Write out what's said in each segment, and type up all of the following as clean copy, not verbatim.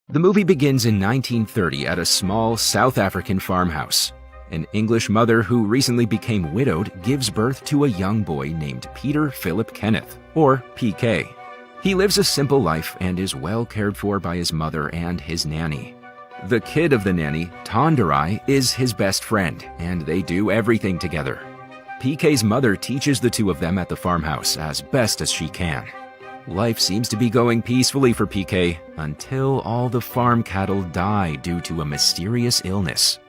The movie begins in 1930 at a small South African farmhouse. An English mother who recently became widowed gives birth to a young boy named Peter Philip Kenneth, or PK. He lives a simple life and is well cared for by his mother and his nanny. The kid of the nanny, Tonderai, is his best friend, and they do everything together. PK's mother teaches the two of them at the farmhouse as best as she can. Life seems to be going peacefully for PK until all the farm cattle die due to a mysterious illness.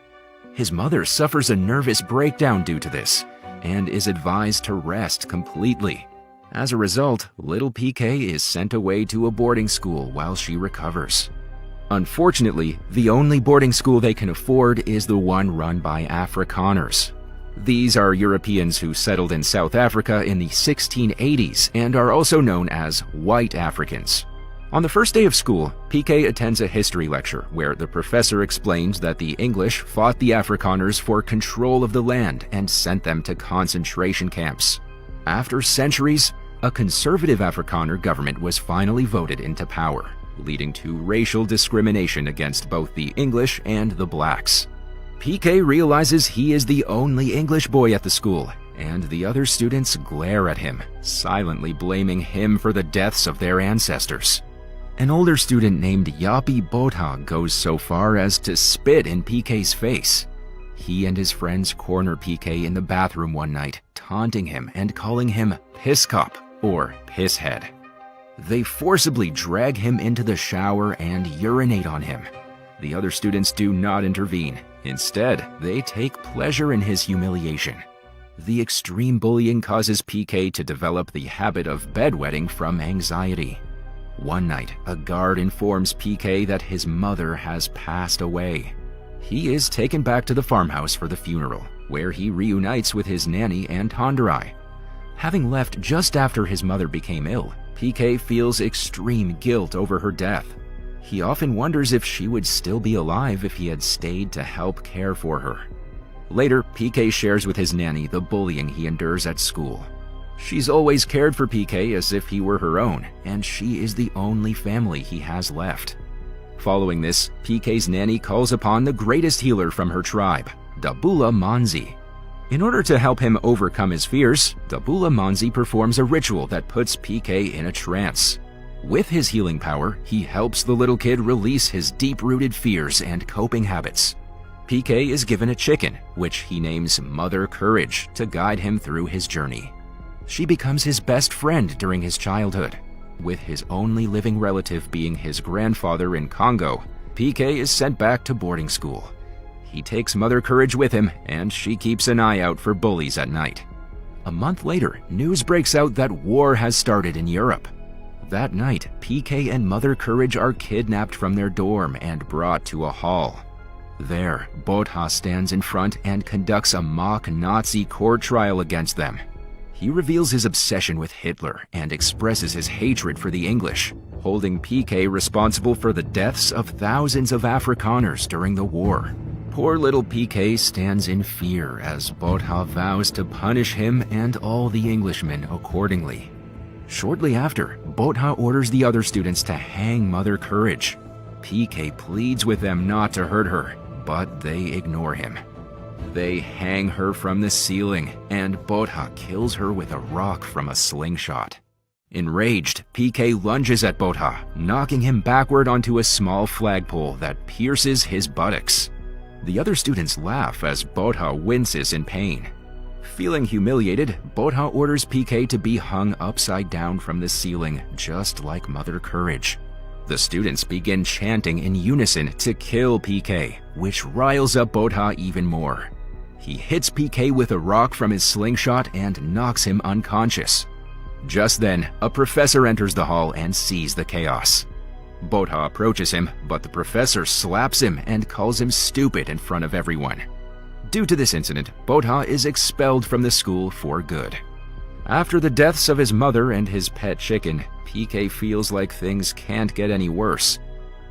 His mother suffers a nervous breakdown due to this and is advised to rest completely. As a result, little PK is sent away to a boarding school while she recovers. Unfortunately, the only boarding school they can afford is the one run by Afrikaners. These are Europeans who settled in South Africa in the 1680s and are also known as white Africans. On the first day of school, PK attends a history lecture where the professor explains that the English fought the Afrikaners for control of the land and sent them to concentration camps. After centuries, a conservative Afrikaner government was finally voted into power, leading to racial discrimination against both the English and the blacks. PK realizes he is the only English boy at the school, and the other students glare at him, silently blaming him for the deaths of their ancestors. An older student named Yapi Botha goes so far as to spit in PK's face. He and his friends corner PK in the bathroom one night, taunting him and calling him pisskop, or pisshead. They forcibly drag him into the shower and urinate on him. The other students do not intervene. Instead, they take pleasure in his humiliation. The extreme bullying causes PK to develop the habit of bedwetting from anxiety. One night, a guard informs PK that his mother has passed away. He is taken back to the farmhouse for the funeral, where he reunites with his nanny and Tonderai. Having left just after his mother became ill, PK feels extreme guilt over her death. He often wonders if she would still be alive if he had stayed to help care for her. Later, PK shares with his nanny the bullying he endures at school. She's always cared for PK as if he were her own, and she is the only family he has left. Following this, PK's nanny calls upon the greatest healer from her tribe, Dabula Manzi. In order to help him overcome his fears, Dabula Manzi performs a ritual that puts PK in a trance. With his healing power, he helps the little kid release his deep-rooted fears and coping habits. PK is given a chicken, which he names Mother Courage, to guide him through his journey. She becomes his best friend during his childhood. With his only living relative being his grandfather in Congo, PK is sent back to boarding school. He takes Mother Courage with him, and she keeps an eye out for bullies at night. A month later, news breaks out that war has started in Europe. That night, PK and Mother Courage are kidnapped from their dorm and brought to a hall. There, Botha stands in front and conducts a mock Nazi court trial against them. He reveals his obsession with Hitler and expresses his hatred for the English, holding PK responsible for the deaths of thousands of Afrikaners during the war. Poor little PK stands in fear as Botha vows to punish him and all the Englishmen accordingly. Shortly after, Botha orders the other students to hang Mother Courage. PK pleads with them not to hurt her, but they ignore him. They hang her from the ceiling, and Botha kills her with a rock from a slingshot. Enraged, PK lunges at Botha, knocking him backward onto a small flagpole that pierces his buttocks. The other students laugh as Botha winces in pain. Feeling humiliated, Botha orders PK to be hung upside down from the ceiling, just like Mother Courage. The students begin chanting in unison to kill PK, which riles up Botha even more. He hits PK with a rock from his slingshot and knocks him unconscious. Just then, a professor enters the hall and sees the chaos. Botha approaches him, but the professor slaps him and calls him stupid in front of everyone. Due to this incident, Botha is expelled from the school for good. After the deaths of his mother and his pet chicken, PK feels like things can't get any worse.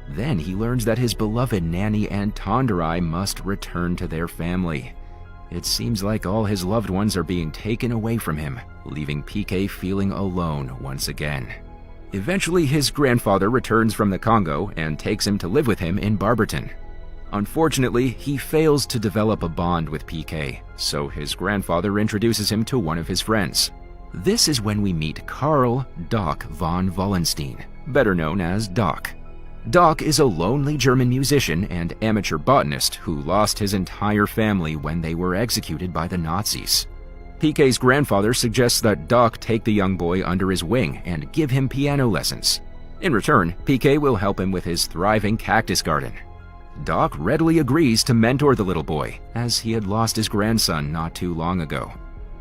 Then he learns that his beloved nanny and Tonderai must return to their family. It seems like all his loved ones are being taken away from him, leaving PK feeling alone once again. Eventually, his grandfather returns from the Congo and takes him to live with him in Barberton. Unfortunately, he fails to develop a bond with PK, so his grandfather introduces him to one of his friends. This is when we meet Karl Doc von Wallenstein, better known as Doc. Doc is a lonely German musician and amateur botanist who lost his entire family when they were executed by the Nazis. PK's grandfather suggests that Doc take the young boy under his wing and give him piano lessons. In return, PK will help him with his thriving cactus garden. Doc readily agrees to mentor the little boy, as he had lost his grandson not too long ago.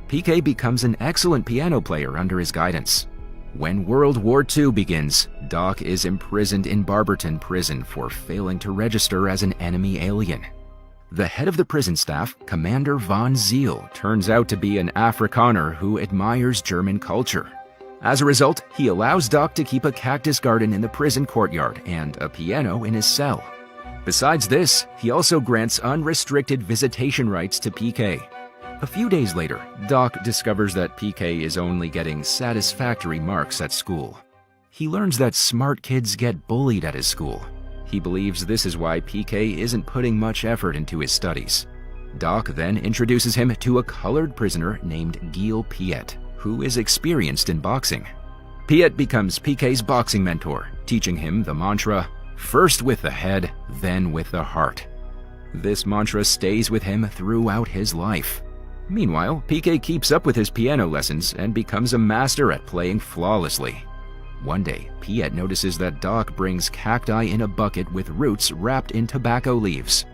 PK becomes an excellent piano player under his guidance. When World War II begins, Doc is imprisoned in Barberton prison for failing to register as an enemy alien. The head of the prison staff, Commander von Zeil, turns out to be an Afrikaner who admires German culture. As a result, he allows Doc to keep a cactus garden in the prison courtyard and a piano in his cell. Besides this, he also grants unrestricted visitation rights to PK. A few days later, Doc discovers that PK is only getting satisfactory marks at school. He learns that smart kids get bullied at his school. He believes this is why PK isn't putting much effort into his studies. Doc then introduces him to a colored prisoner named Gil Piet, who is experienced in boxing. Piet becomes PK's boxing mentor, teaching him the mantra, "First with the head, then with the heart." This mantra stays with him throughout his life. Meanwhile, PK keeps up with his piano lessons and becomes a master at playing flawlessly. One day, Piet notices that Doc brings cacti in a bucket with roots wrapped in tobacco leaves.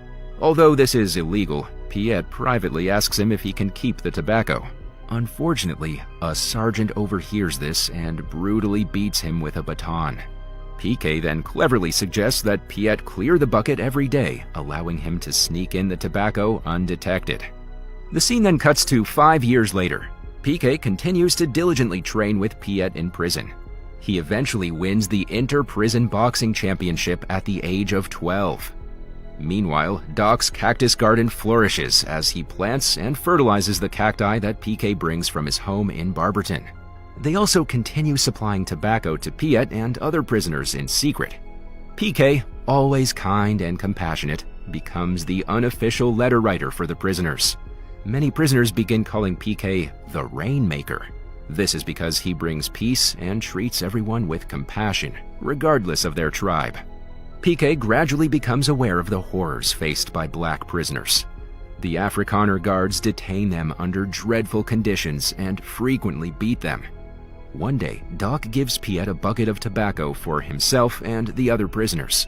Although this is illegal, Piet privately asks him if he can keep the tobacco. Unfortunately, a sergeant overhears this and brutally beats him with a baton. PK then cleverly suggests that Piet clear the bucket every day, allowing him to sneak in the tobacco undetected. The scene then cuts to 5 years later. PK continues to diligently train with Piet in prison. He eventually wins the inter-prison boxing championship at the age of 12. Meanwhile, Doc's cactus garden flourishes as he plants and fertilizes the cacti that PK brings from his home in Barberton. They also continue supplying tobacco to Piet and other prisoners in secret. PK, always kind and compassionate, becomes the unofficial letter writer for the prisoners. Many prisoners begin calling PK the Rainmaker. This is because he brings peace and treats everyone with compassion, regardless of their tribe. PK gradually becomes aware of the horrors faced by black prisoners. The Afrikaner guards detain them under dreadful conditions and frequently beat them. One day, Doc gives Piet a bucket of tobacco for himself and the other prisoners.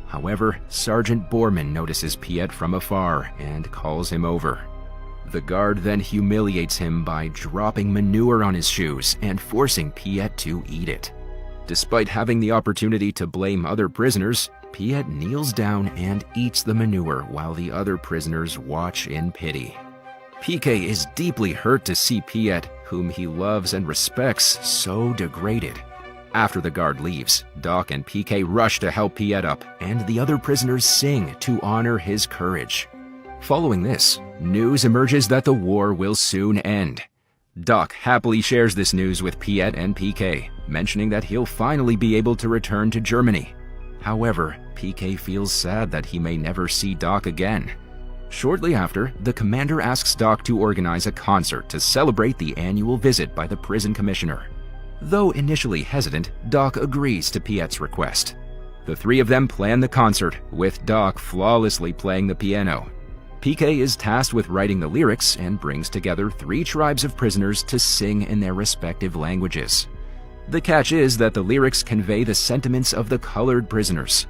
However, Sergeant Bormann notices Piet from afar and calls him over. The guard then humiliates him by dropping manure on his shoes and forcing Piet to eat it. Despite having the opportunity to blame other prisoners, Piet kneels down and eats the manure while the other prisoners watch in pity. PK is deeply hurt to see Piet, whom he loves and respects, so degraded. After the guard leaves, Doc and PK rush to help Piet up, and the other prisoners sing to honor his courage. Following this, news emerges that the war will soon end. Doc happily shares this news with Piet and PK, mentioning that he'll finally be able to return to Germany. However, PK feels sad that he may never see Doc again. Shortly after, the commander asks Doc to organize a concert to celebrate the annual visit by the prison commissioner. Though initially hesitant, Doc agrees to Piet's request. The three of them plan the concert, with Doc flawlessly playing the piano. PK is tasked with writing the lyrics and brings together 3 tribes of prisoners to sing in their respective languages. The catch is that the lyrics convey the sentiments of the colored prisoners.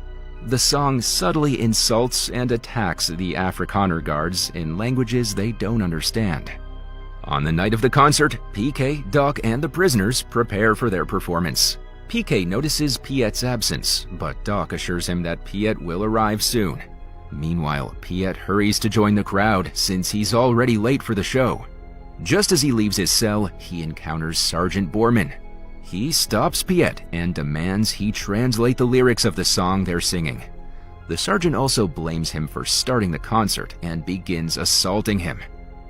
The song subtly insults and attacks the Afrikaner guards in languages they don't understand. On the night of the concert, PK, Doc, and the prisoners prepare for their performance. PK notices Piet's absence, but Doc assures him that Piet will arrive soon. Meanwhile, Piet hurries to join the crowd since he's already late for the show. Just as he leaves his cell, he encounters Sergeant Bormann. He stops Piet and demands he translate the lyrics of the song they're singing. The sergeant also blames him for starting the concert and begins assaulting him.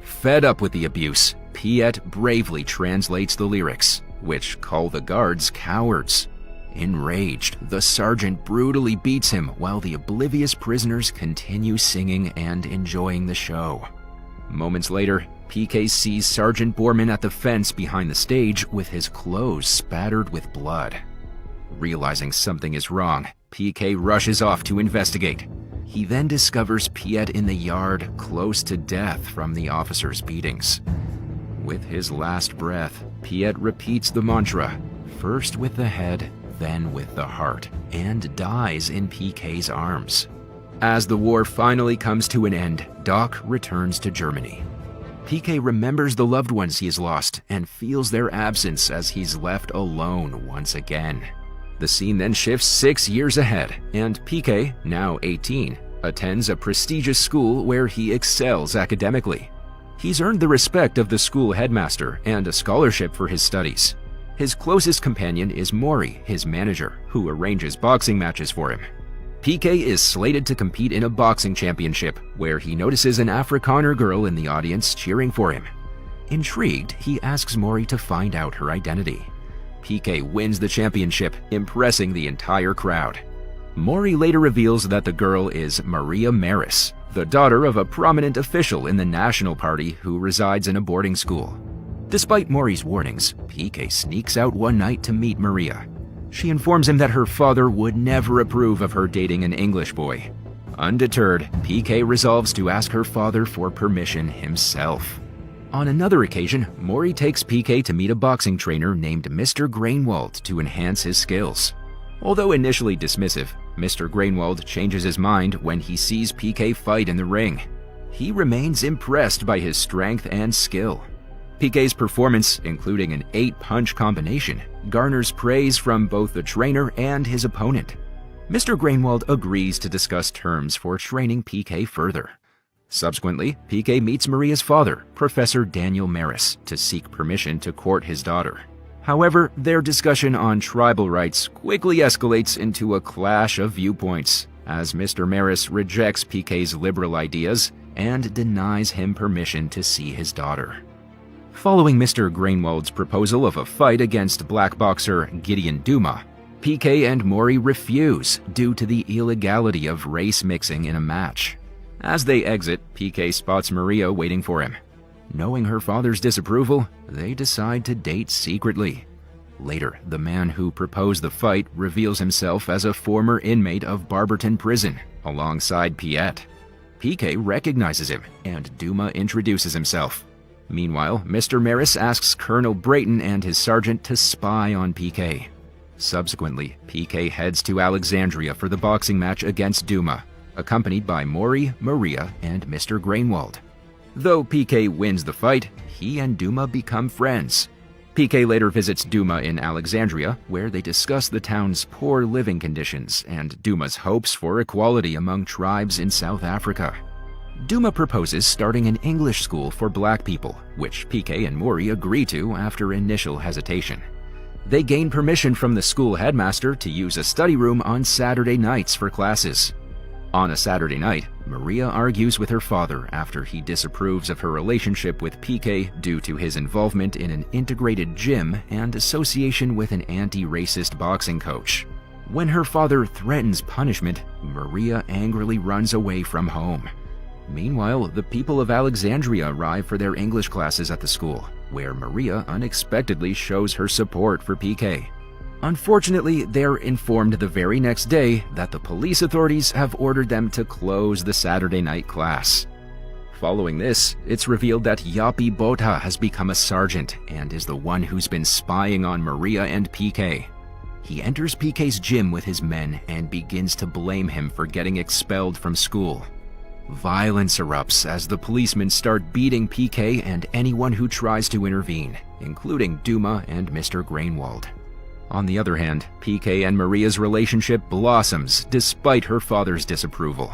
Fed up with the abuse, Piet bravely translates the lyrics, which call the guards cowards. Enraged, the sergeant brutally beats him while the oblivious prisoners continue singing and enjoying the show. Moments later, PK sees Sergeant Borman at the fence behind the stage with his clothes spattered with blood. Realizing something is wrong, PK rushes off to investigate. He then discovers Piet in the yard, close to death from the officer's beatings. With his last breath, Piet repeats the mantra, first with the head, then with the heart, and dies in PK's arms. As the war finally comes to an end, Doc returns to Germany. PK remembers the loved ones he has lost and feels their absence as he's left alone once again. The scene then shifts 6 years ahead, and PK, now 18, attends a prestigious school where he excels academically. He's earned the respect of the school headmaster and a scholarship for his studies. His closest companion is Maury, his manager, who arranges boxing matches for him. PK is slated to compete in a boxing championship, where he notices an Afrikaner girl in the audience cheering for him. Intrigued, he asks Maury to find out her identity. PK wins the championship, impressing the entire crowd. Maury later reveals that the girl is Maria Maris, the daughter of a prominent official in the National Party who resides in a boarding school. Despite Maury's warnings, PK sneaks out one night to meet Maria. She informs him that her father would never approve of her dating an English boy. Undeterred, PK resolves to ask her father for permission himself. On another occasion, Maury takes PK to meet a boxing trainer named Mr. Grainwald to enhance his skills. Although initially dismissive, Mr. Grainwald changes his mind when he sees PK fight in the ring. He remains impressed by his strength and skill. PK's performance, including an 8-punch combination, garners praise from both the trainer and his opponent. Mr. Grainwald agrees to discuss terms for training PK further. Subsequently, PK meets Maria's father, Professor Daniel Maris, to seek permission to court his daughter. However, their discussion on tribal rights quickly escalates into a clash of viewpoints, as Mr. Maris rejects PK's liberal ideas and denies him permission to see his daughter. Following Mr. Grainwald's proposal of a fight against black boxer Gideon Duma, PK and Maury refuse due to the illegality of race mixing in a match. As they exit, PK spots Maria waiting for him. Knowing her father's disapproval, they decide to date secretly. Later, the man who proposed the fight reveals himself as a former inmate of Barberton Prison, alongside Piet. PK recognizes him, and Duma introduces himself. Meanwhile, Mr. Maris asks Colonel Brayton and his sergeant to spy on PK. Subsequently, PK heads to Alexandria for the boxing match against Duma, accompanied by Maury, Maria, and Mr. Grainwald. Though PK wins the fight, he and Duma become friends. PK later visits Duma in Alexandria, where they discuss the town's poor living conditions and Duma's hopes for equality among tribes in South Africa. Duma proposes starting an English school for black people, which PK and Maury agree to after initial hesitation. They gain permission from the school headmaster to use a study room on Saturday nights for classes. On a Saturday night, Maria argues with her father after he disapproves of her relationship with PK due to his involvement in an integrated gym and association with an anti-racist boxing coach. When her father threatens punishment, Maria angrily runs away from home. Meanwhile, the people of Alexandria arrive for their English classes at the school, where Maria unexpectedly shows her support for PK. Unfortunately, they're informed the very next day that the police authorities have ordered them to close the Saturday night class. Following this, it's revealed that Yapi Botha has become a sergeant and is the one who's been spying on Maria and PK. He enters PK's gym with his men and begins to blame him for getting expelled from school. Violence erupts as the policemen start beating PK and anyone who tries to intervene, including Duma and Mr. Grainwald. On the other hand, PK and Maria's relationship blossoms despite her father's disapproval.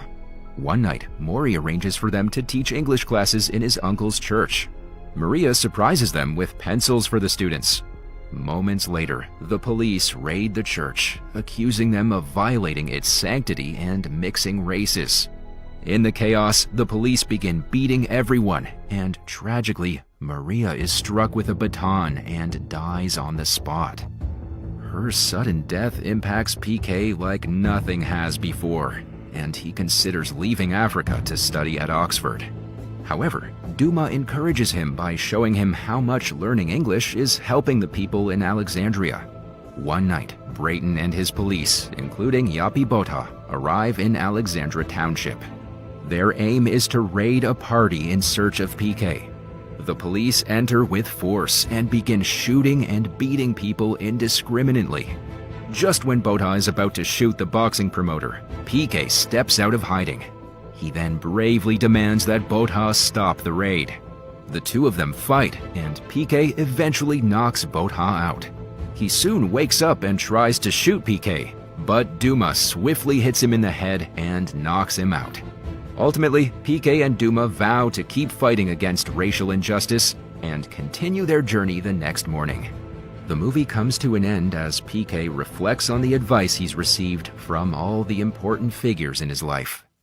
One night, Maury arranges for them to teach English classes in his uncle's church. Maria surprises them with pencils for the students. Moments later, the police raid the church, accusing them of violating its sanctity and mixing races. In the chaos, the police begin beating everyone, and tragically, Maria is struck with a baton and dies on the spot. Her sudden death impacts PK like nothing has before, and he considers leaving Africa to study at Oxford. However, Duma encourages him by showing him how much learning English is helping the people in Alexandria. One night, Brayton and his police, including Yapi Botha, arrive in Alexandra Township. Their aim is to raid a party in search of PK. The police enter with force and begin shooting and beating people indiscriminately. Just when Botha is about to shoot the boxing promoter, PK steps out of hiding. He then bravely demands that Botha stop the raid. The two of them fight, and PK eventually knocks Botha out. He soon wakes up and tries to shoot PK, but Duma swiftly hits him in the head and knocks him out. Ultimately, PK and Duma vow to keep fighting against racial injustice and continue their journey the next morning. The movie comes to an end as PK reflects on the advice he's received from all the important figures in his life.